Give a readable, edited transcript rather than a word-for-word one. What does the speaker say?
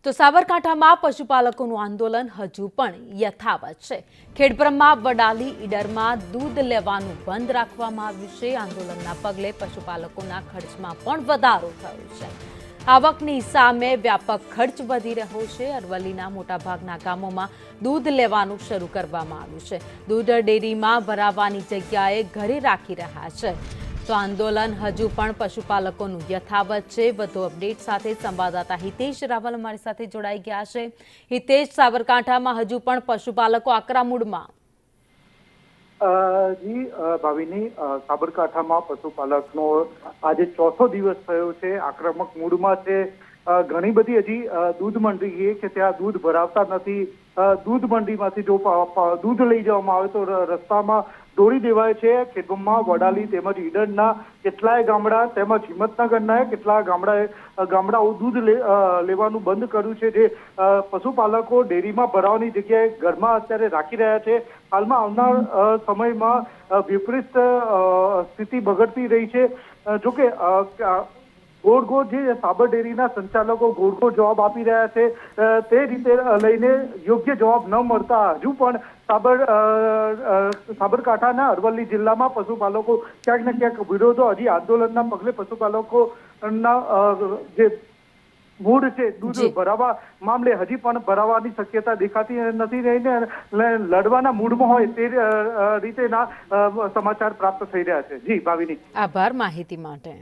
તો સાબરકાંઠામાં પશુપાલકોનું આંદોલન હજુ પણ યથાવત છે। ખેડબ્રહ્મા, વડાલી, ઈડરમાં દૂધ લેવાનું બંધ રાખવામાં આવ્યું છે। આંદોલનના પગલે પશુપાલકોના ખર્ચમાં પણ વધારો થયો છે। આવકની સામે વ્યાપક ખર્ચ વધી રહ્યો છે। અરવલ્લીના મોટાભાગના ગામોમાં દૂધ લેવાનું શરૂ કરવામાં આવ્યું છે। દૂધ ડેરીમાં ભરાવાની જગ્યાએ ઘરે રાખી રહ્યા છે। તો આંદોલન હજુ પણ પશુપાલકોનું યથાવત છે। વધુ અપડેટ સાથે સંવાદદાતા હિતેશ રાવલ અમારી સાથે જોડાઈ ગયા છે। હિતેશ, સાબરકાંઠામાં હજુ પણ પશુપાલકો આકરા મૂડમાં? જી ભાવિની, સાબરકાંઠામાં પશુપાલકનો આજે ચોથો દિવસ થયો છે, આક્રમક મૂડમાં છે। ઘણી બધી હજી દૂધ મંડી કે ત્યાં દૂધ ભરાવતા નથી। દૂધ મંડીમાંથી જો દૂધ લઈ જવામાં આવે તો રસ્તામાં દોડી દેવાય છે। ખેડબ્રહ્મા, વડાલી તેમજ ઈડરના કેટલાય ગામડા તેમજ હિંમતનગરના કેટલાક ગામડાઓ દૂધ લેવાનું બંધ કર્યું છે, જે પશુપાલકો ડેરીમાં ભરાવાની જગ્યાએ ઘરમાં અત્યારે રાખી રહ્યા છે। હાલમાં આવનાર સમયમાં વિપરીત સ્થિતિ બગડતી રહી છે। જોકે ગોળ ગોળ જે સાબર ડેરીના સંચાલકો ગોળ ગોળ જવાબ આપી રહ્યા છે, તે રીતે લઈને યોગ્ય જવાબ ન મળતા હજુ પણ સાબરકાંઠાના અરવલ્લી જિલ્લામાં પશુપાલકો ક્યાંક ને ક્યાંક વિરોધો હજી આંદોલનના પગલે પશુપાલકોના જે મૂડ છે દૂધ ભરાવા મામલે હજી પણ ભરાવાની શક્યતા દેખાતી નથી રહીને લડવાના મૂડમાં હોય તે રીતેના સમાચાર પ્રાપ્ત થઈ રહ્યા છે। જી ભાવિની, આભાર માહિતી માટે।